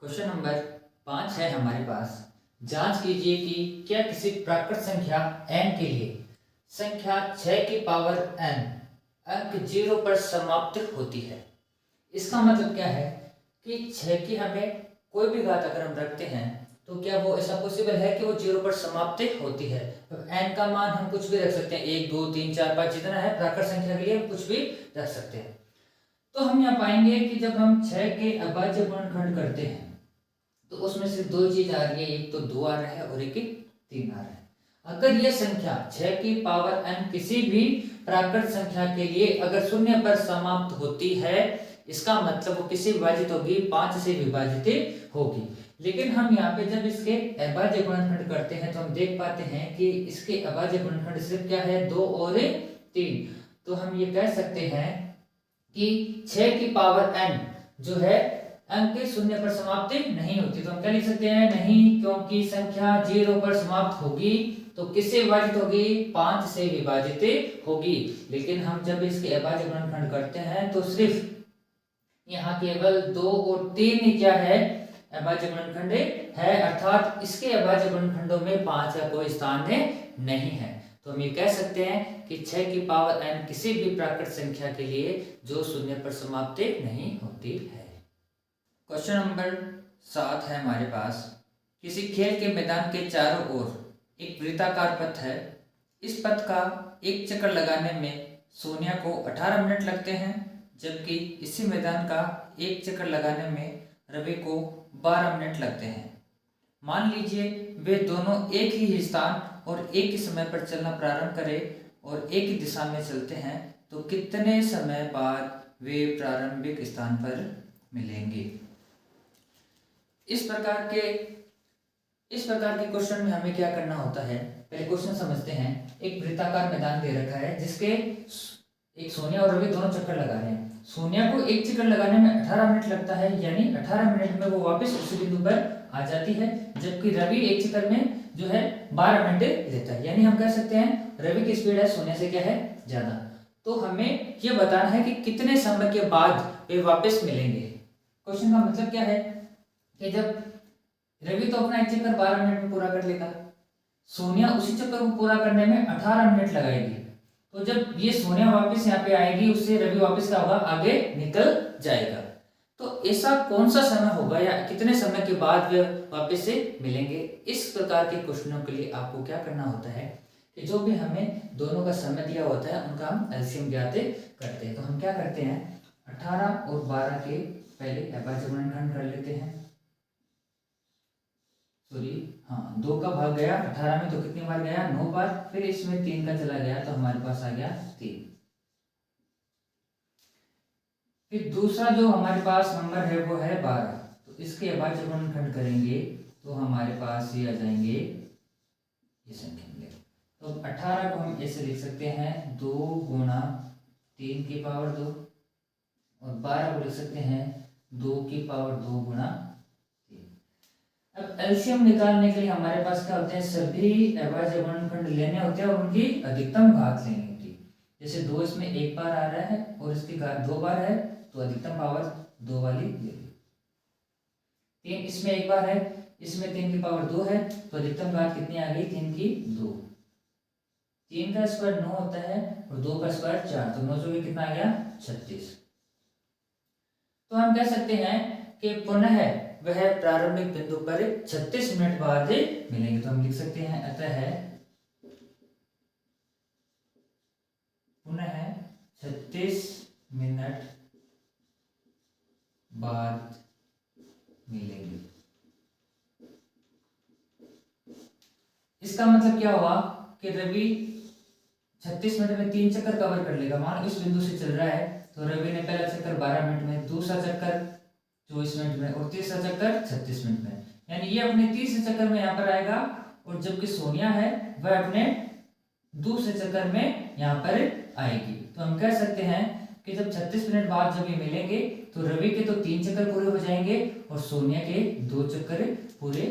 Question number 5 है हमारे पास। जांच कीजिए कि क्या किसी प्राकृत संख्या n के लिए संख्या 6 की पावर n अंक 0 पर समाप्त होती है। इसका मतलब क्या है कि 6 की हमें कोई भी घात अगर हम रखते हैं तो क्या वो ऐसा पॉसिबल है कि वो 0 पर समाप्त होती है। तो n का मान हम कुछ भी रख सकते हैं, 1 2 3 4 5 जितना है प्राकृत संख्या के लिए हम कुछ भी रख सकते हैं। तो हम यहाँ पाएंगे कि जब हम 6 के अभाज्य गुणनखंड करते हैं तो उसमें से दो चीज आ रही है, एक तो 2 आ रहा है और एक 3 आ रहा है। अगर यह संख्या 6 की पावर n किसी भी प्राकृत संख्या के लिए अगर शून्य पर समाप्त होती है, इसका मतलब वो किसी विभाजित होगी 5 से विभाजित होगी। लेकिन हम यहाँ पे जब इसके अभाज्य गुणनखंड करते हैं तो हम देख पाते हैं कि इसके अभाज्य गुणनखंड सिर्फ क्या है, 2 और 3। तो हम ये कह सकते हैं कि 6 की पावर n जो है अंक शून्य पर समाप्त नहीं होती। तो हम क्या लिख सकते हैं, नहीं, क्योंकि संख्या 0 पर समाप्त होगी तो किससे विभाजित होगी, 5 से विभाजित होगी। लेकिन हम जब इसके अभाज्य गुणनखंड करते हैं तो सिर्फ यहाँ केवल 2 और 3 ही क्या है, अभाज्य गुणनखंड है, अर्थात इसके अभाज्य गुणनखंडों में 5 का कोई स्थान नहीं है। तो हम ये कह सकते हैं कि 6 की पावर n किसी भी प्राकृत संख्या के लिए जो शून्य पर समाप्त नहीं होती है। क्वेश्चन नंबर 7 है हमारे पास। किसी खेल के मैदान के चारों ओर एक वृत्ताकार पथ है। इस पथ का एक चक्कर लगाने में सोनिया को 18 मिनट लगते हैं, जबकि इसी मैदान का एक चक्कर लगाने में रवि को 12 मिनट लगते हैं। मान लीजिए वे दोनों एक ही स्थान और एक ही समय पर चलना प्रारंभ करें और एक ही दिशा में चलते हैं, तो कितने समय बाद वे प्रारंभिक स्थान पर मिलेंगे। इस प्रकार के क्वेश्चन में हमें क्या करना होता है, पहले क्वेश्चन समझते हैं। एक वृत्ताकार मैदान दे रखा है जिसके एक सोनिया और रवि दोनों चक्कर लगा रहे हैं। सोनिया को एक चक्कर लगाने में 18 मिनट लगता है, यानी 18 मिनट में वो वापस उसी बिंदु पर आ जाती है, जबकि रवि एक चक्कर में जो है 12 मिनट लेता है। यानी हम कह सकते हैं रवि की स्पीड है सोनिया से क्या है, ज्यादा। तो हमें ये बताना है कि कितने समय के बाद वे वापस मिलेंगे। क्वेश्चन का मतलब क्या है कि जब रवि तो अपना एक चक्कर 12 मिनट में पूरा कर लेगा, सोनिया उसी चक्कर को पूरा करने में 18 मिनट लगाएगी। तो जब ये सोनिया वापस यहाँ पे आएगी, उससे रवि वापस क्या होगा, आगे निकल जाएगा। तो ऐसा कौन सा समय होगा या कितने समय के बाद वे वापस से मिलेंगे। इस प्रकार के क्वेश्चनों के लिए आपको क्या करना होता है कि जो भी हमें दोनों का समय दिया होता है उनका हम एलसीएम ज्ञात करते हैं। तो हम क्या करते हैं, 18 और 12 के पहले अभाज्य गुणनखंड कर लेते हैं। हाँ, 2 का भाग गया 18 में तो कितनी बार गया, 9 बार। फिर इसमें 3 का चला गया तो हमारे पास आ गया 3। फिर दूसरा जो हमारे पास नंबर है वो है 12। तो इसके अभाज्य गुणनखंड करेंगे तो हमारे पास ये आ जाएंगे ये संख्या। तो 18 को हम ऐसे लिख सकते हैं 2 गुणा 3 की पावर 2, और 12 को लिख सकते हैं 2 की पावर 2 गुणा 3। अब एलसीएम निकालने के लिए हमारे पास क्या होते हैं, सभी अभाज्य गुणनखंड लेने होते हैं और उनकी अधिकतम घात लेनी होती है। जैसे 2 इसमें एक बार आ रहा है और इसकी घात 2 बार है तो अधिकतम पावर 2 वाली ले ली। 3 इसमें एक बार है, इसमें 3 की पावर 2 है तो अधिकतम घात कितनी आ गई, 3 की 2। 3 का स्क्वायर 9 होता है और 2 का स्क्वायर 4, तो 9 जो कितना आ गया, 36। तो हम कह सकते हैं कि पुनः वह प्रारंभिक बिंदु पर 36 मिनट बाद मिलेंगे। तो हम लिख सकते हैं अतः पुनः 36 मिनट बाद मिलेंगे। इसका मतलब क्या हुआ कि रवि 36 मिनट में 3 चक्कर कवर कर लेगा। मान इस बिंदु से चल रहा है तो रवि ने पहला चक्कर 12 मिनट में, दूसरा चक्कर 24 मिनट में और तीसरा चक्कर 36 मिनट में। यानी ये अपने तीसरे चक्कर में यहाँ पर आएगा, और जबकि सोनिया है वह अपने दूसरे चक्कर में यहाँ पर आएगी। तो हम कह सकते हैं कि जब 36 मिनट बाद जब ये मिलेंगे तो रवि के तो 3 चक्कर पूरे हो जाएंगे और सोनिया के 2 चक्कर पूरे